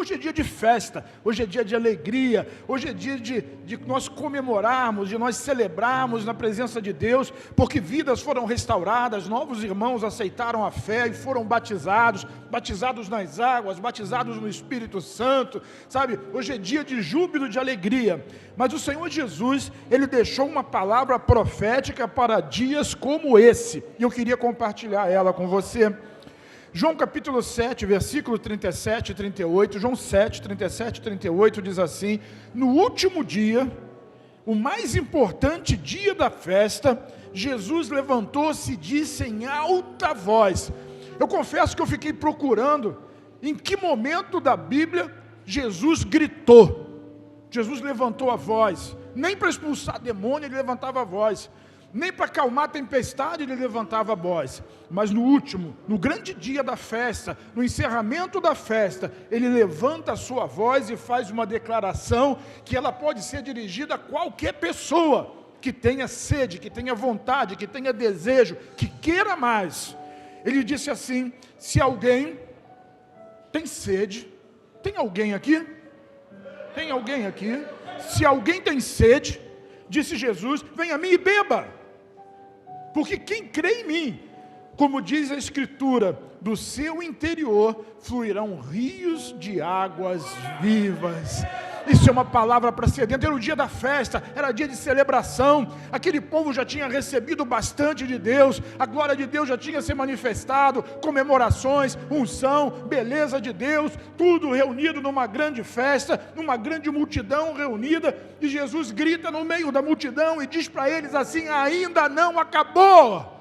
Hoje é dia de festa, hoje é dia de alegria, hoje é dia de nós comemorarmos, de nós celebrarmos na presença de Deus, porque vidas foram restauradas, novos irmãos aceitaram a fé e foram batizados nas águas, batizados no Espírito Santo, sabe? Hoje é dia de júbilo, de alegria. Mas o Senhor Jesus, Ele deixou uma palavra profética para dias como esse, e eu queria compartilhar ela com você. João capítulo 7, versículo 37 e 38, João 7, 37 e 38 diz assim: no último dia, o mais importante dia da festa, Jesus levantou-se e disse em alta voz. Eu confesso que eu fiquei procurando em que momento da Bíblia Jesus gritou. Jesus levantou a voz, nem para expulsar demônio ele levantava a voz, nem para acalmar a tempestade ele levantava a voz, mas no último, no grande dia da festa, no encerramento da festa, ele levanta a sua voz e faz uma declaração que ela pode ser dirigida a qualquer pessoa que tenha sede, que tenha vontade, que tenha desejo, que queira mais. Ele disse assim: se alguém tem sede, tem alguém aqui? Tem alguém aqui? Se alguém tem sede, disse Jesus, venha a mim e beba. Porque quem crê em mim, como diz a Escritura, do seu interior fluirão rios de águas vivas. Isso é uma palavra para ser dentro. Era o dia da festa, era dia de celebração. Aquele povo já tinha recebido bastante de Deus, a glória de Deus já tinha se manifestado, comemorações, unção, beleza de Deus, tudo reunido numa grande festa, numa grande multidão reunida, e Jesus grita no meio da multidão e diz para eles assim: ainda não acabou,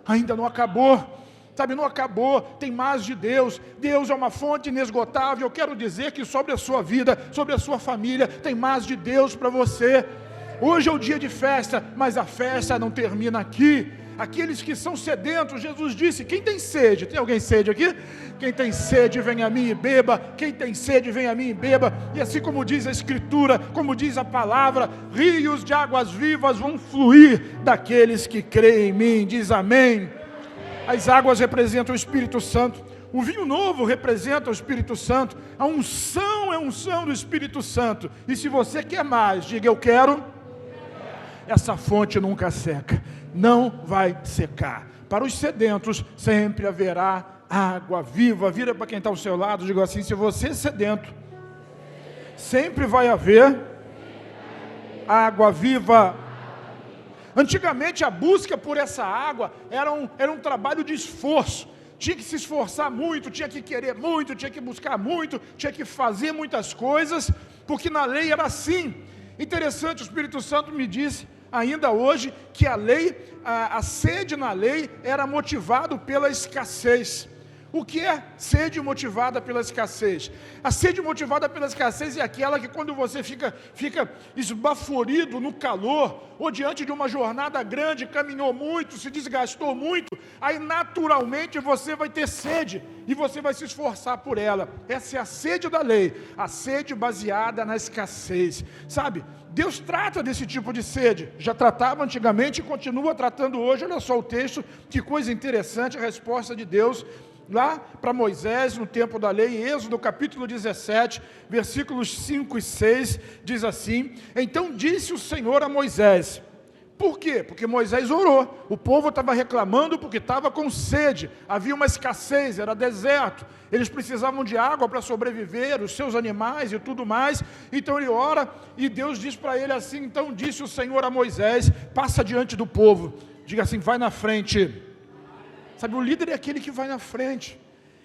ainda não acabou. Sabe, não acabou, tem mais de Deus. Deus é uma fonte inesgotável. Eu quero dizer que sobre a sua vida, sobre a sua família, tem mais de Deus para você. Hoje é o dia de festa, mas a festa não termina aqui. Aqueles que são sedentos, Jesus disse: quem tem sede? Tem alguém sede aqui? Quem tem sede, vem a mim e beba. Quem tem sede, vem a mim e beba. E assim como diz a Escritura, como diz a palavra, rios de águas vivas vão fluir daqueles que creem em mim. Diz amém. As águas representam o Espírito Santo, o vinho novo representa o Espírito Santo, a unção é a unção do Espírito Santo. E se você quer mais, diga: eu quero. Essa fonte nunca seca, não vai secar. Para os sedentos sempre haverá água viva. Vira para quem está ao seu lado, diga assim: se você é sedento, sempre vai haver água viva. Antigamente a busca por essa água era um trabalho de esforço. Tinha que se esforçar muito, tinha que querer muito, tinha que buscar muito, tinha que fazer muitas coisas, porque na lei era assim. Interessante, o Espírito Santo me disse ainda hoje que a lei, a sede na lei era motivado pela escassez. O que é sede motivada pela escassez? A sede motivada pela escassez é aquela que quando você fica esbaforido no calor, ou diante de uma jornada grande, caminhou muito, se desgastou muito, aí naturalmente você vai ter sede, e você vai se esforçar por ela. Essa é a sede da lei, a sede baseada na escassez. Sabe, Deus trata desse tipo de sede, já tratava antigamente e continua tratando hoje. Olha só o texto, que coisa interessante, a resposta de Deus lá para Moisés, no tempo da lei, Êxodo capítulo 17, versículos 5 e 6, diz assim: então disse o Senhor a Moisés. Por quê? Porque Moisés orou, o povo estava reclamando porque estava com sede, havia uma escassez, era deserto, eles precisavam de água para sobreviver, os seus animais e tudo mais. Então ele ora e Deus diz para ele assim: então disse o Senhor a Moisés, passa diante do povo, diga assim, vai na frente. Sabe, o líder é aquele que vai na frente.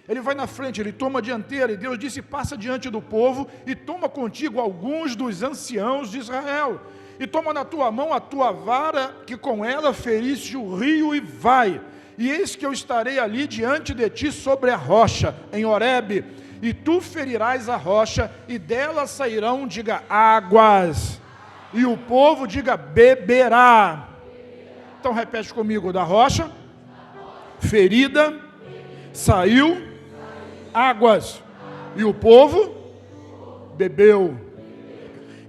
Ele vai na frente, ele toma a dianteira. E Deus disse: passa diante do povo e toma contigo alguns dos anciãos de Israel. E toma na tua mão a tua vara, que com ela feriste o rio, e vai. E eis que eu estarei ali diante de ti sobre a rocha, em Horebe. E tu ferirás a rocha, e dela sairão, diga, águas. E o povo, diga, beberá. Então repete comigo: da rocha ferida saiu águas, e o povo bebeu.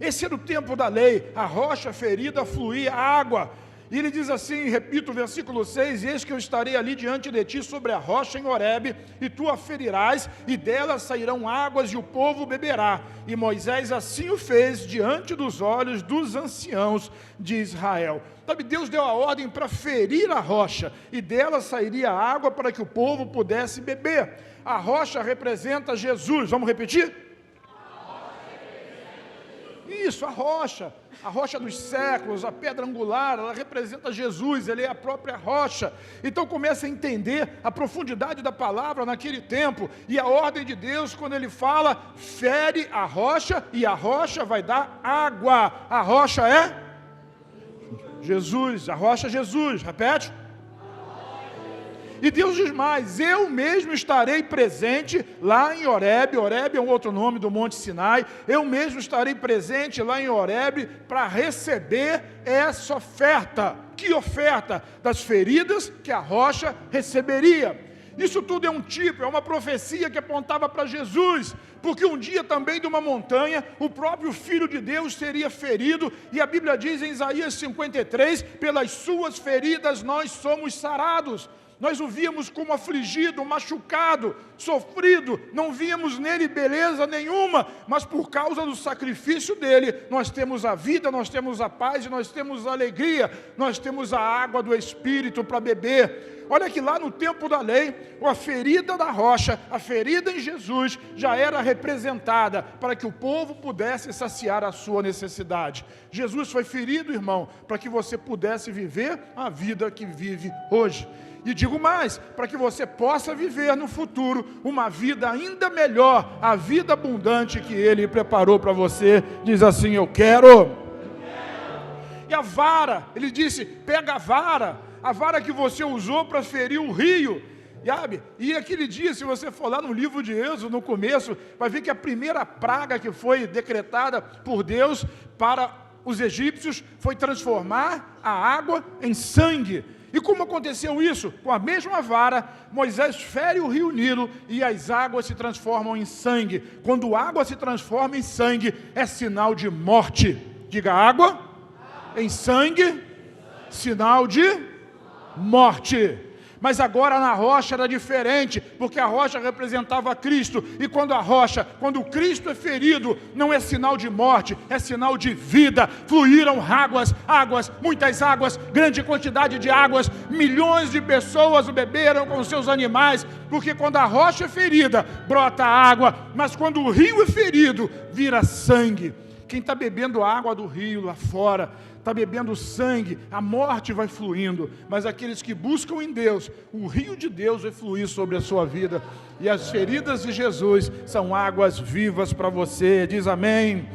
Esse era o tempo da lei, a rocha ferida fluía água, E ele diz assim, repito o versículo 6, eis que eu estarei ali diante de ti sobre a rocha em Horebe, e tu a ferirás, e dela sairão águas, e o povo beberá. E Moisés assim o fez diante dos olhos dos anciãos de Israel. Sabe, Deus deu a ordem para ferir a rocha, e dela sairia água para que o povo pudesse beber. A rocha representa Jesus. Vamos repetir? Isso, a rocha dos séculos, a pedra angular, ela representa Jesus, ele é a própria rocha. Então começa a entender a profundidade da palavra naquele tempo, e a ordem de Deus quando ele fala, fere a rocha, e a rocha vai dar água. A rocha é Jesus, a rocha é Jesus, repete. E Deus diz mais, eu mesmo estarei presente lá em Horebe. Horebe é um outro nome do Monte Sinai. Eu mesmo estarei presente lá em Horebe para receber essa oferta. Que oferta? Das feridas que a rocha receberia. Isso tudo é um tipo, é uma profecia que apontava para Jesus, porque um dia também de uma montanha, o próprio Filho de Deus seria ferido, e a Bíblia diz em Isaías 53, pelas suas feridas nós somos sarados. Nós o víamos como afligido, machucado, sofrido, não víamos nele beleza nenhuma, mas por causa do sacrifício dele, nós temos a vida, nós temos a paz e nós temos a alegria, nós temos a água do Espírito para beber. Olha que lá no tempo da lei, a ferida da rocha, a ferida em Jesus, já era representada para que o povo pudesse saciar a sua necessidade. Jesus foi ferido, irmão, para que você pudesse viver a vida que vive hoje. E digo mais, para que você possa viver no futuro uma vida ainda melhor, a vida abundante que Ele preparou para você. Diz assim, eu quero. E a vara, Ele disse, pega a vara que você usou para ferir o rio. Sabe? E aquele dia, se você for lá no livro de Êxodo, no começo, vai ver que a primeira praga que foi decretada por Deus para os egípcios foi transformar a água em sangue. E como aconteceu isso? Com a mesma vara, Moisés fere o rio Nilo e as águas se transformam em sangue. Quando a água se transforma em sangue, é sinal de morte. Diga, água em sangue, sinal de morte. Mas agora na rocha era diferente, porque a rocha representava Cristo, e quando o Cristo é ferido, não é sinal de morte, é sinal de vida. Fluíram águas, muitas águas, grande quantidade de águas, milhões de pessoas o beberam com seus animais, porque quando a rocha é ferida, brota água, mas quando o rio é ferido, vira sangue. Quem está bebendo a água do rio lá fora, está bebendo sangue, a morte vai fluindo, mas aqueles que buscam em Deus, o rio de Deus vai fluir sobre a sua vida, e as feridas de Jesus são águas vivas para você. Diz amém.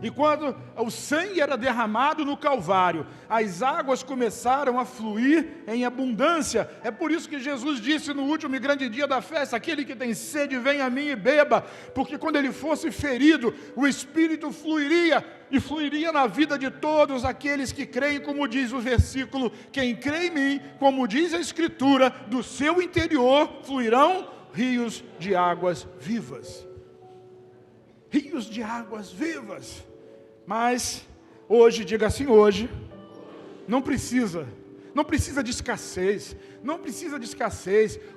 E quando o sangue era derramado no Calvário, as águas começaram a fluir em abundância. É por isso que Jesus disse no último e grande dia da festa, aquele que tem sede, venha a mim e beba, porque quando ele fosse ferido, o Espírito fluiria, e fluiria na vida de todos aqueles que creem, como diz o versículo, quem crê em mim, como diz a Escritura, do seu interior fluirão rios de águas vivas. Rios de águas vivas. Mas hoje, diga assim, hoje, não precisa de escassez,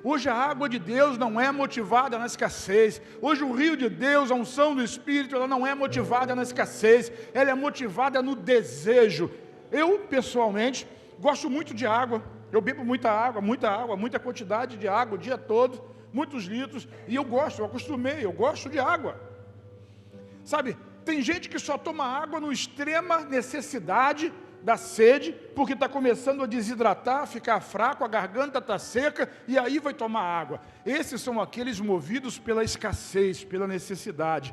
hoje a água de Deus não é motivada na escassez, hoje o rio de Deus, a unção do Espírito, ela não é motivada na escassez, ela é motivada no desejo. Eu, pessoalmente, gosto muito de água, eu bebo muita água, muita quantidade de água o dia todo, muitos litros, e eu gosto de água, sabe? Tem gente que só toma água no extrema necessidade da sede, porque está começando a desidratar, ficar fraco, a garganta está seca, e aí vai tomar água. Esses são aqueles movidos pela escassez, pela necessidade.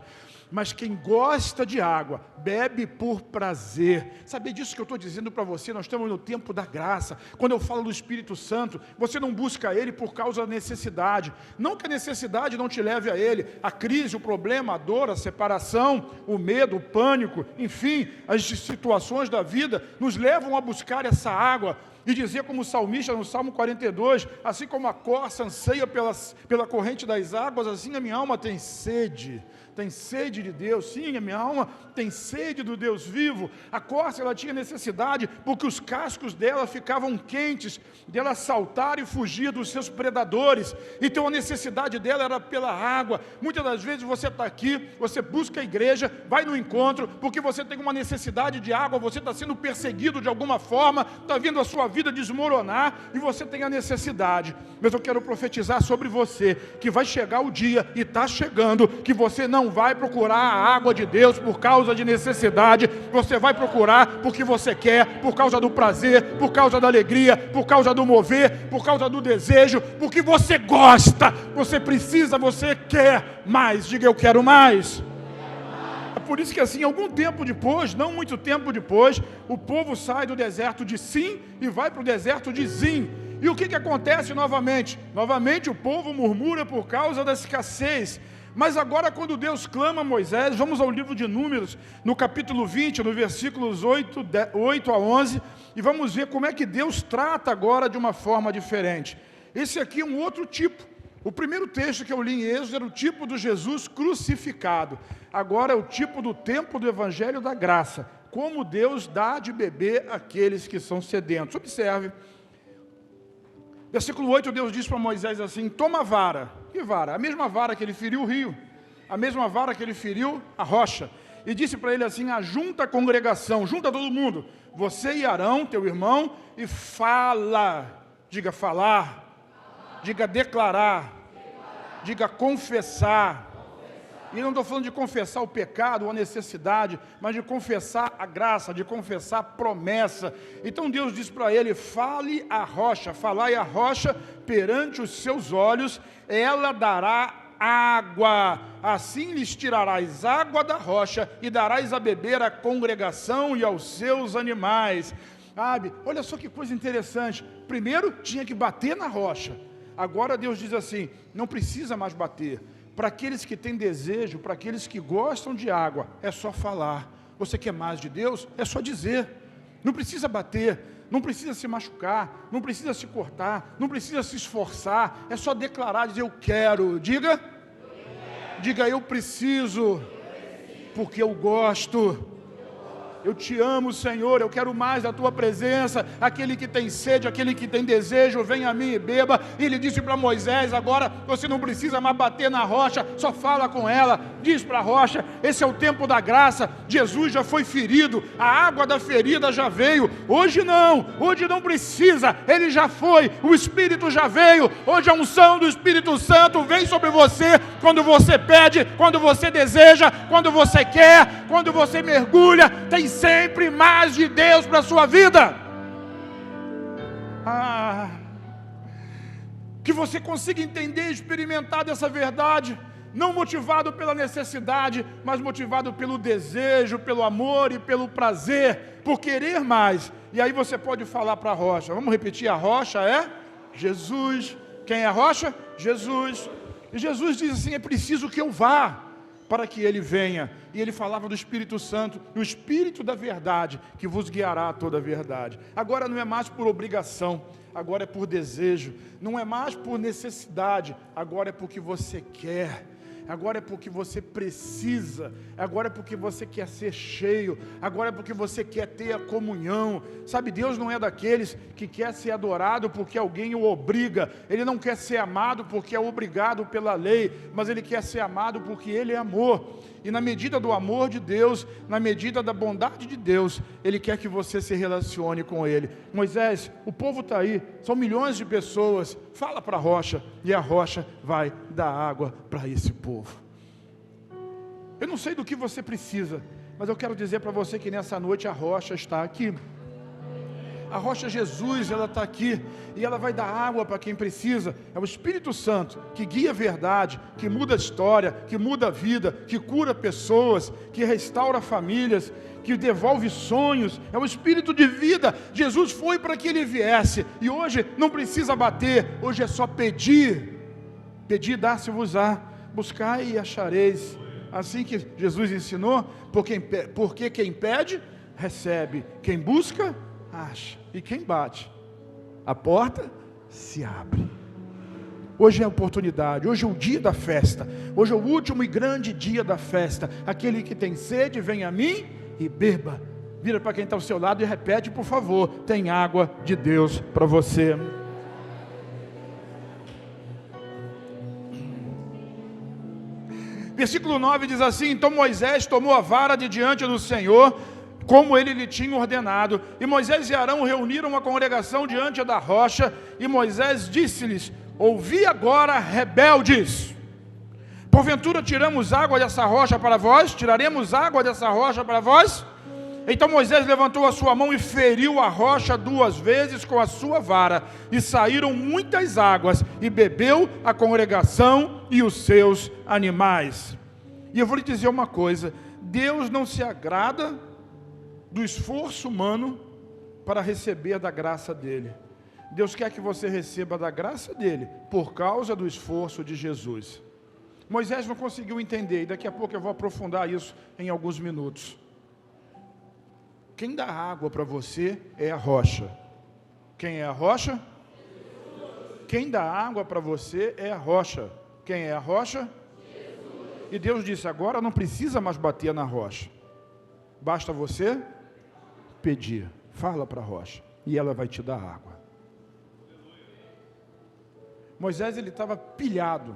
Mas quem gosta de água, bebe por prazer. Sabe disso que eu estou dizendo para você? Nós estamos no tempo da graça. Quando eu falo do Espírito Santo, você não busca Ele por causa da necessidade. Não que a necessidade não te leve a Ele. A crise, o problema, a dor, a separação, o medo, o pânico, enfim, as situações da vida nos levam a buscar essa água. E dizer como o salmista no Salmo 42, assim como a corça anseia pela corrente das águas, assim a minha alma tem sede de Deus. Sim, a minha alma tem sede do Deus vivo. A corça, ela tinha necessidade, porque os cascos dela ficavam quentes, dela saltar e fugir dos seus predadores. Então a necessidade dela era pela água. Muitas das vezes você está aqui, você busca a igreja, vai no encontro, porque você tem uma necessidade de água, você está sendo perseguido de alguma forma, está vendo a sua vida desmoronar, e você tem a necessidade. Mas eu quero profetizar sobre você, que vai chegar o dia, e está chegando, que você não vai procurar a água de Deus por causa de necessidade, você vai procurar porque você quer, por causa do prazer, por causa da alegria, por causa do mover, por causa do desejo, porque você gosta, você precisa, você quer mais. Diga: eu quero mais. É por isso que assim, algum tempo depois, não muito tempo depois, o povo sai do deserto de Sim e vai para o deserto de Zim. E o que acontece novamente? Novamente o povo murmura por causa da escassez. Mas agora, quando Deus clama a Moisés, vamos ao livro de Números, no capítulo 20, no versículos 8 a 11, e vamos ver como é que Deus trata agora de uma forma diferente. Esse aqui é um outro tipo. O primeiro texto que eu li em Êxodo era o tipo do Jesus crucificado. Agora é o tipo do tempo do Evangelho da Graça. Como Deus dá de beber àqueles que são sedentos. Observe. Versículo 8, Deus diz para Moisés assim: toma a vara. Que vara? A mesma vara que ele feriu o rio, a mesma vara que ele feriu a rocha. E disse para ele assim: ajunta a congregação, junta todo mundo, você e Arão, teu irmão, e fala. Diga falar, diga declarar, diga confessar. E eu não estou falando de confessar o pecado ou a necessidade, mas de confessar a graça, de confessar a promessa. Então Deus diz para ele: fale a rocha, falai a rocha perante os seus olhos, ela dará água, assim lhes tirarás água da rocha e darás a beber à congregação e aos seus animais. Sabe, olha só que coisa interessante. Primeiro tinha que bater na rocha, agora Deus diz assim: não precisa mais bater. Para aqueles que têm desejo, para aqueles que gostam de água, é só falar. Você quer mais de Deus? É só dizer. Não precisa bater, não precisa se machucar, não precisa se cortar, não precisa se esforçar. É só declarar, dizer: eu quero. Diga, diga: eu preciso, porque eu gosto. Eu te amo, Senhor, eu quero mais da Tua presença. Aquele que tem sede, aquele que tem desejo, venha a mim e beba. E ele disse para Moisés: agora você não precisa mais bater na rocha, só fala com ela, diz para a rocha. Esse é o tempo da graça. Jesus já foi ferido, a água da ferida já veio. Hoje não precisa, ele já foi, o Espírito já veio. Hoje a unção do Espírito Santo vem sobre você, quando você pede, quando você deseja, quando você quer, quando você mergulha. Tem sempre mais de Deus para a sua vida. Que você consiga entender e experimentar dessa verdade, não motivado pela necessidade, mas motivado pelo desejo, pelo amor e pelo prazer, por querer mais. E aí você pode falar para a rocha. Vamos repetir: a rocha é Jesus. Quem é a rocha? Jesus. E Jesus diz assim: é preciso que eu vá para que ele venha. E ele falava do Espírito Santo, o Espírito da verdade, que vos guiará a toda a verdade. Agora não é mais por obrigação, agora é por desejo. Não é mais por necessidade, agora é porque você quer. Agora é porque você precisa, agora é porque você quer ser cheio, agora é porque você quer ter a comunhão. Sabe, Deus não é daqueles que quer ser adorado porque alguém o obriga. Ele não quer ser amado porque é obrigado pela lei, mas Ele quer ser amado porque Ele é amor. E na medida do amor de Deus, na medida da bondade de Deus, Ele quer que você se relacione com Ele. Moisés, o povo está aí, são milhões de pessoas, fala para a rocha, e a rocha vai dar água para esse povo. Eu não sei do que você precisa, mas eu quero dizer para você que nessa noite a rocha está aqui. A rocha Jesus, ela está aqui, e ela vai dar água para quem precisa. É o Espírito Santo que guia a verdade, que muda a história, que muda a vida, que cura pessoas, que restaura famílias, que devolve sonhos. É o Espírito de vida. Jesus foi para que Ele viesse, e hoje não precisa bater, hoje é só pedir. Pedir, dar-se-vos-á, buscai e achareis. Assim que Jesus ensinou, porque quem pede, recebe, quem busca, acha, e quem bate, a porta se abre. Hoje é a oportunidade, hoje é o dia da festa, hoje é o último e grande dia da festa. Aquele que tem sede, venha a mim e beba. Vira para quem está ao seu lado e repete, por favor: tem água de Deus para você. Versículo 9 diz assim: então Moisés tomou a vara de diante do Senhor, como ele lhe tinha ordenado, e Moisés e Arão reuniram a congregação diante da rocha, e Moisés disse-lhes: ouvi agora, rebeldes, porventura tiramos água dessa rocha para vós? Tiraremos água dessa rocha para vós? Então Moisés levantou a sua mão e feriu a rocha 2 vezes com a sua vara, e saíram muitas águas, e bebeu a congregação e os seus animais. E eu vou lhe dizer uma coisa: Deus não se agrada do esforço humano para receber da graça dele. Deus quer que você receba da graça dele por causa do esforço de Jesus. Moisés não conseguiu entender, e daqui a pouco eu vou aprofundar isso em alguns minutos. Quem dá água para você é a rocha. Quem é a rocha? Quem dá água para você é a rocha. Quem é a rocha? E Deus disse: agora não precisa mais bater na rocha, basta você pedir. Fala para a rocha e ela vai te dar água. Moisés, ele estava pilhado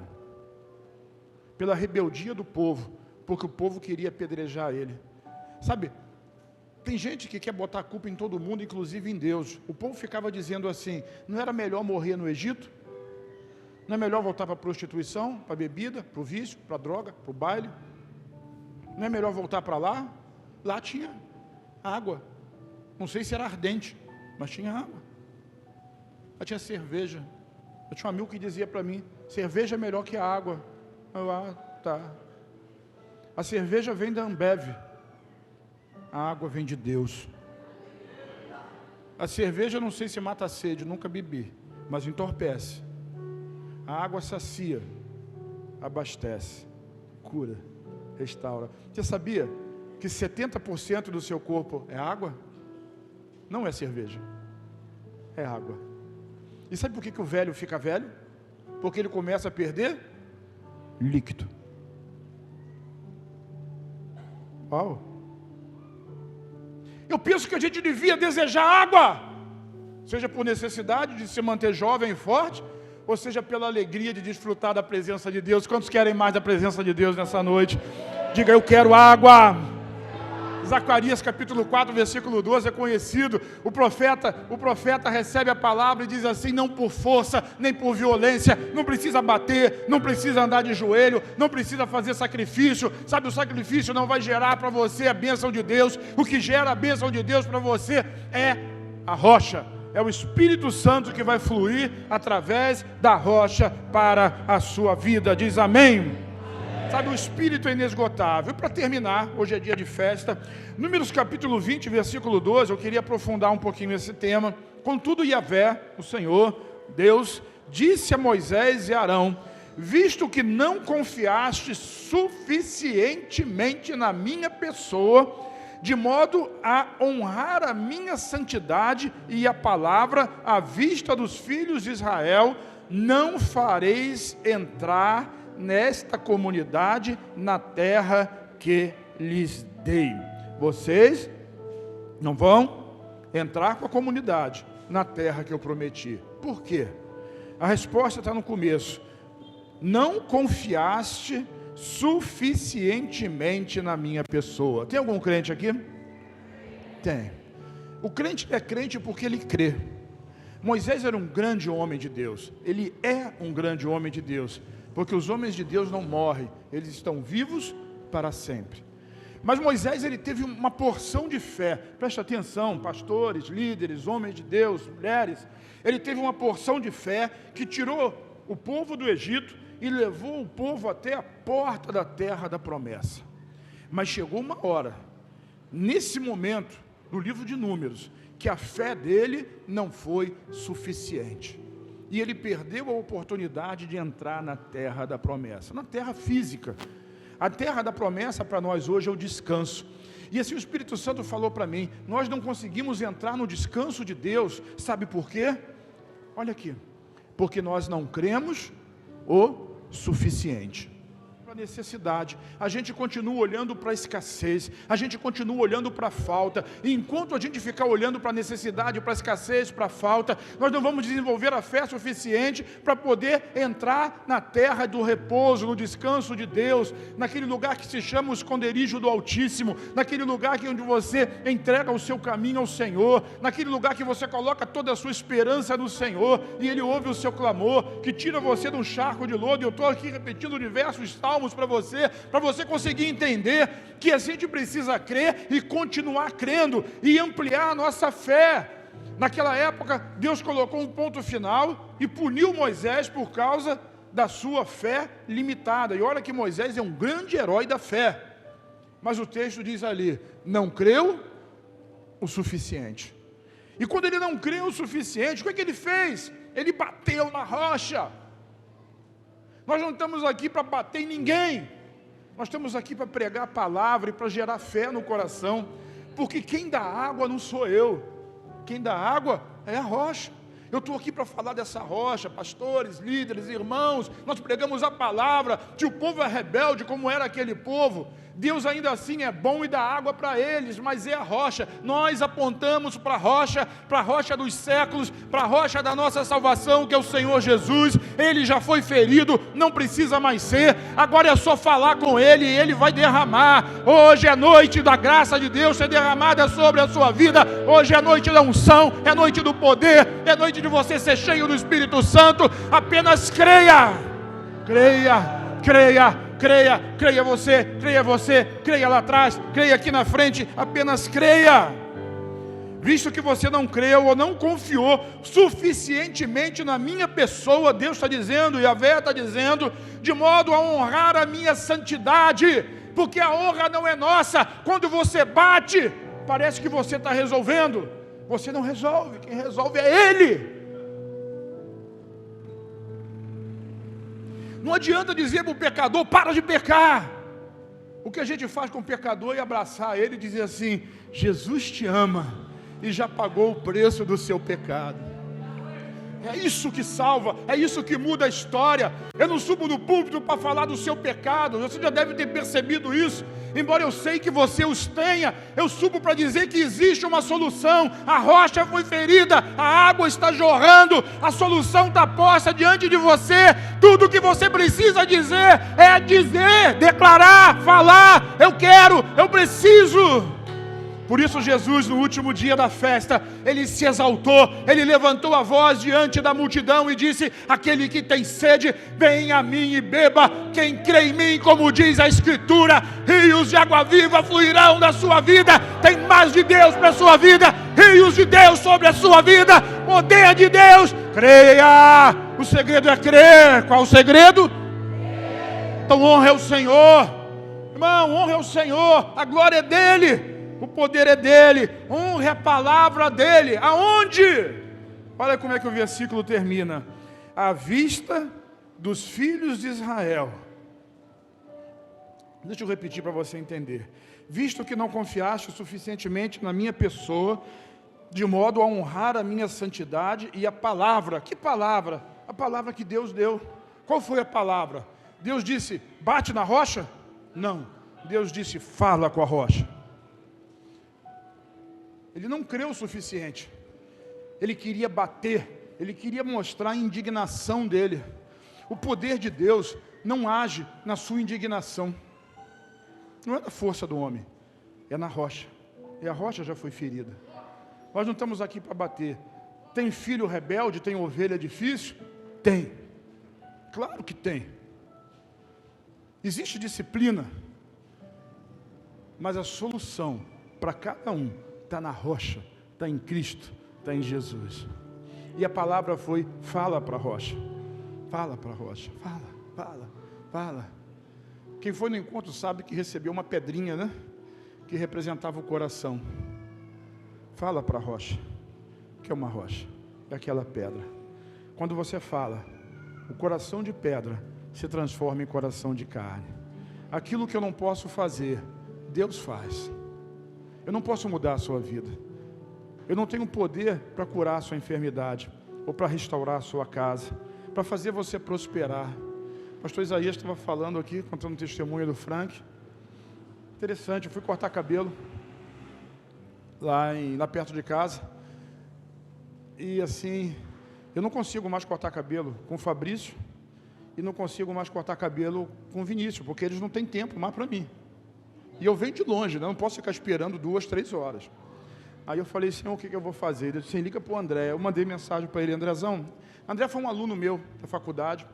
pela rebeldia do povo, porque o povo queria apedrejar ele. Sabe, tem gente que quer botar a culpa em todo mundo, inclusive em Deus. O povo ficava dizendo assim: não era melhor morrer no Egito? Não é melhor voltar para a prostituição, para a bebida, para o vício, para a droga, para o baile? Não é melhor voltar para lá? Lá tinha água. Não sei se era ardente, mas tinha água. Lá tinha cerveja. Eu tinha um amigo que dizia para mim: cerveja é melhor que a água. Tá. A cerveja vem da Ambev. A água vem de Deus. A cerveja, não sei se mata a sede, nunca bebi, mas entorpece. A água sacia, abastece, cura, restaura. Você sabia que 70% do seu corpo é água? Não é cerveja, é água. E sabe por que o velho fica velho? Porque ele começa a perder líquido. Uau! Eu penso que a gente devia desejar água, seja por necessidade de se manter jovem e forte, ou seja pela alegria de desfrutar da presença de Deus. Quantos querem mais da presença de Deus nessa noite? Diga: eu quero água. Zacarias capítulo 4, versículo 12 é conhecido. O profeta recebe a palavra e diz assim: não por força, nem por violência, não precisa bater, não precisa andar de joelho, não precisa fazer sacrifício. Sabe, o sacrifício não vai gerar para você a bênção de Deus. O que gera a bênção de Deus para você é a rocha. É o Espírito Santo que vai fluir através da rocha para a sua vida. Diz amém. Sabe, o Espírito é inesgotável. Para terminar, hoje é dia de festa. Números capítulo 20, versículo 12, eu queria aprofundar um pouquinho esse tema. Contudo, Yahvé, o Senhor, Deus, disse a Moisés e Arão: visto que não confiaste suficientemente na minha pessoa, de modo a honrar a minha santidade e a palavra à vista dos filhos de Israel, não fareis entrar nesta comunidade na terra que lhes dei. Vocês não vão entrar com a comunidade na terra que eu prometi. Por quê? A resposta está no começo. Não confiaste suficientemente na minha pessoa. Tem algum crente aqui? Tem. O crente é crente porque ele crê. Moisés era um grande homem de Deus. Ele é um grande homem de Deus, porque os homens de Deus não morrem, eles estão vivos para sempre. Mas Moisés, ele teve uma porção de fé. Presta atenção, pastores, líderes, homens de Deus, mulheres. Ele teve uma porção de fé que tirou o povo do Egito e levou o povo até a porta da terra da promessa. Mas chegou uma hora, nesse momento, no livro de Números, que a fé dele não foi suficiente. E ele perdeu a oportunidade de entrar na terra da promessa, na terra física. A terra da promessa para nós hoje é o descanso. E assim o Espírito Santo falou para mim: nós não conseguimos entrar no descanso de Deus, sabe por quê? Olha aqui. Porque nós não cremos o suficiente. Para a necessidade, a gente continua olhando para a escassez, a gente continua olhando para a falta, e enquanto a gente ficar olhando para a necessidade, para a escassez, para a falta, nós não vamos desenvolver a fé suficiente para poder entrar na terra do repouso, no descanso de Deus, naquele lugar que se chama o esconderijo do Altíssimo, naquele lugar onde você entrega o seu caminho ao Senhor, naquele lugar que você coloca toda a sua esperança no Senhor, e Ele ouve o seu clamor, que tira você de um charco de lodo. Eu estou aqui repetindo diversos salmos para você conseguir entender que a gente precisa crer e continuar crendo e ampliar a nossa fé. Naquela época, Deus colocou um ponto final e puniu Moisés por causa da sua fé limitada. E olha que Moisés é um grande herói da fé, mas o texto diz ali, não creu o suficiente. E quando ele não creu o suficiente, o que ele fez? Ele bateu na rocha. Nós não estamos aqui para bater em ninguém, nós estamos aqui para pregar a palavra e para gerar fé no coração, porque quem dá água não sou eu, quem dá água é a rocha. Eu estou aqui para falar dessa rocha, pastores, líderes, irmãos, nós pregamos a palavra, que o povo é rebelde como era aquele povo, Deus ainda assim é bom e dá água para eles, mas é a rocha. Nós apontamos para a rocha dos séculos, para a rocha da nossa salvação, que é o Senhor Jesus. Ele já foi ferido, não precisa mais ser, agora é só falar com Ele e Ele vai derramar. Hoje é noite da graça de Deus ser derramada sobre a sua vida, hoje é noite da unção, é noite do poder, é noite de você ser cheio do Espírito Santo. Apenas creia, creia você, creia lá atrás, creia aqui na frente, apenas creia. Visto que você não creu ou não confiou suficientemente na minha pessoa, Deus está dizendo, Yahvé está dizendo, de modo a honrar a minha santidade, porque a honra não é nossa. Quando você bate, parece que você está resolvendo, você não resolve, quem resolve é Ele. Não adianta dizer para o pecador, para de pecar. O que a gente faz com o pecador é abraçar ele e dizer assim, Jesus te ama e já pagou o preço do seu pecado. É isso que salva, é isso que muda a história. Eu não subo no púlpito para falar do seu pecado, você já deve ter percebido isso. Embora eu sei que você os tenha, eu subo para dizer que existe uma solução. A rocha foi ferida, a água está jorrando, a solução está posta diante de você. Tudo o que você precisa dizer é dizer, declarar, falar, eu quero, eu preciso. Por isso Jesus, no último dia da festa, Ele se exaltou, Ele levantou a voz diante da multidão e disse, aquele que tem sede, vem a mim e beba. Quem crê em mim, como diz a Escritura, rios de água viva fluirão da sua vida. Tem mais de Deus para a sua vida, rios de Deus sobre a sua vida, poder de Deus. Creia, o segredo é crer. Qual o segredo? Então honre o Senhor, irmão, honre o Senhor, a glória é dEle. O poder é dEle, honre a palavra dEle. Aonde? Olha como é que o versículo termina. À vista dos filhos de Israel. Deixa eu repetir para você entender. Visto que não confiaste suficientemente na minha pessoa, de modo a honrar a minha santidade e a palavra. Que palavra? A palavra que Deus deu. Qual foi a palavra? Deus disse, bate na rocha? Não. Deus disse, fala com a rocha. Ele não creu o suficiente, ele queria bater, ele queria mostrar a indignação dele. O poder de Deus não age na sua indignação, não é na força do homem, é na rocha, e a rocha já foi ferida. Nós não estamos aqui para bater. Tem filho rebelde, tem ovelha difícil? Tem, claro que tem. Existe disciplina, mas a solução para cada um está na rocha, está em Cristo, está em Jesus. E a palavra foi, fala para a rocha. Fala para a rocha, fala. Quem foi no encontro sabe que recebeu uma pedrinha, né? Que representava o coração. Fala para a rocha. O que é uma rocha? É aquela pedra. Quando você fala, o coração de pedra se transforma em coração de carne. Aquilo que eu não posso fazer, Deus faz. Eu não posso mudar a sua vida. Eu não tenho poder para curar a sua enfermidade. ou para restaurar a sua casa, para fazer você prosperar. O pastor Isaías estava falando aqui, contando o testemunho do Frank. Interessante, eu fui cortar cabelo lá perto de casa. E assim, eu não consigo mais cortar cabelo com o Fabrício e não consigo mais cortar cabelo com o Vinícius, porque eles não têm tempo mais para mim. E eu venho de longe, né? Não posso ficar esperando 2, 3 horas. Aí eu falei, Senhor, o que eu vou fazer? Ele disse, liga para o André. Eu mandei mensagem para ele, Andrezão. André foi um aluno meu da faculdade.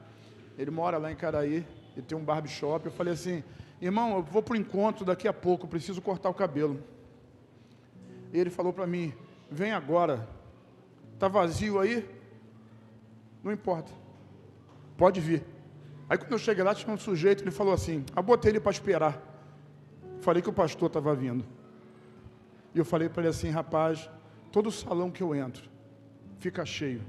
Ele mora lá em Caraí, ele tem um barbershop. Eu falei assim, irmão, eu vou para o encontro daqui a pouco, eu preciso cortar o cabelo. E ele falou para mim, vem agora. Está vazio aí? Não importa. Pode vir. Aí quando eu cheguei lá, tinha um sujeito, ele falou assim, eu botei ele para esperar. Falei que o pastor estava vindo. E eu falei para ele assim, rapaz, todo salão que eu entro, fica cheio.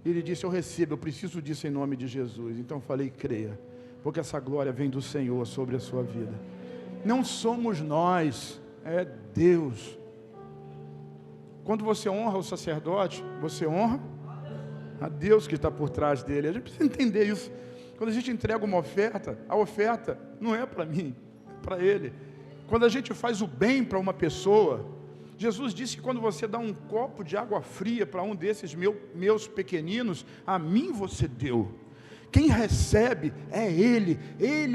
E ele disse, eu recebo, eu preciso disso em nome de Jesus. Então eu falei, creia, porque essa glória vem do Senhor sobre a sua vida. Não somos nós, é Deus. Quando você honra o sacerdote, você honra a Deus que está por trás dele. A gente precisa entender isso. Quando a gente entrega uma oferta, a oferta não é para mim, é para ele. Quando a gente faz o bem para uma pessoa, Jesus disse que quando você dá um copo de água fria para um desses meus pequeninos, a mim você deu. Quem recebe é Ele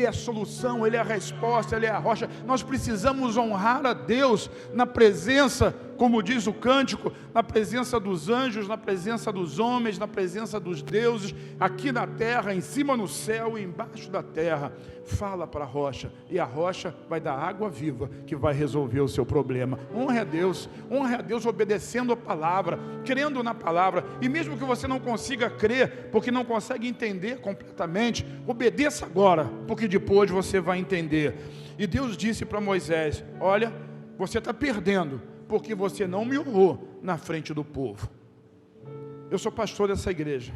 é a solução, Ele é a resposta, Ele é a rocha. Nós precisamos honrar a Deus na presença, como diz o cântico, na presença dos anjos, na presença dos homens, na presença dos deuses, aqui na terra, em cima no céu e embaixo da terra. Fala para a rocha, e a rocha vai dar água viva, que vai resolver o seu problema. Honre a Deus obedecendo a palavra, crendo na palavra, e mesmo que você não consiga crer, porque não consegue entender completamente, obedeça agora, porque depois você vai entender. E Deus disse para Moisés, olha, você está perdendo, porque você não me honrou na frente do povo. Eu sou pastor dessa igreja,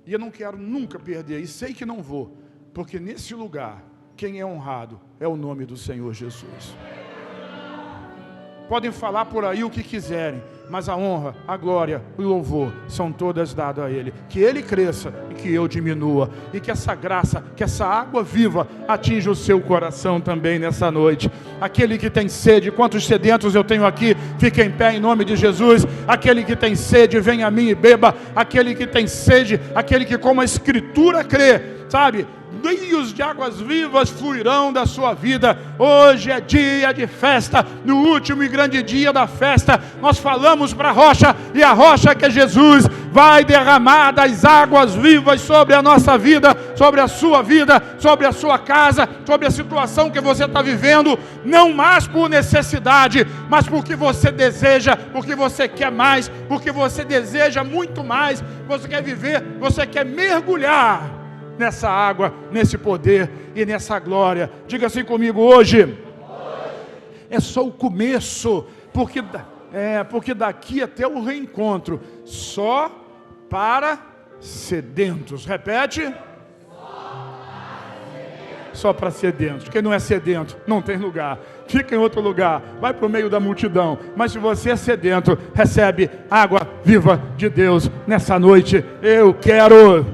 e eu não quero nunca perder, e sei que não vou, porque nesse lugar, quem é honrado é o nome do Senhor Jesus. Podem falar por aí o que quiserem, mas a honra, a glória, o louvor são todas dadas a Ele. Que Ele cresça e que eu diminua. E que essa graça, que essa água viva atinja o seu coração também nessa noite. Aquele que tem sede, quantos sedentos eu tenho aqui, fique em pé em nome de Jesus. Aquele que tem sede, venha a mim e beba. Aquele que tem sede, aquele que como a Escritura crê, sabe? Rios de águas vivas fluirão da sua vida. Hoje é dia de festa, no último e grande dia da festa, nós falamos para a rocha, e a rocha que é Jesus, vai derramar das águas vivas sobre a nossa vida, sobre a sua vida, sobre a sua casa, sobre a situação que você está vivendo, não mais por necessidade, mas porque você deseja, porque você quer mais, porque você deseja muito mais, você quer viver, você quer mergulhar nessa água, nesse poder e nessa glória. Diga assim comigo, hoje é só o começo, porque daqui até o reencontro, só para sedentos. Repete. Só para sedentos. Quem não é sedento, não tem lugar. Fica em outro lugar, vai para o meio da multidão. Mas se você é sedento, recebe água viva de Deus nessa noite. Eu quero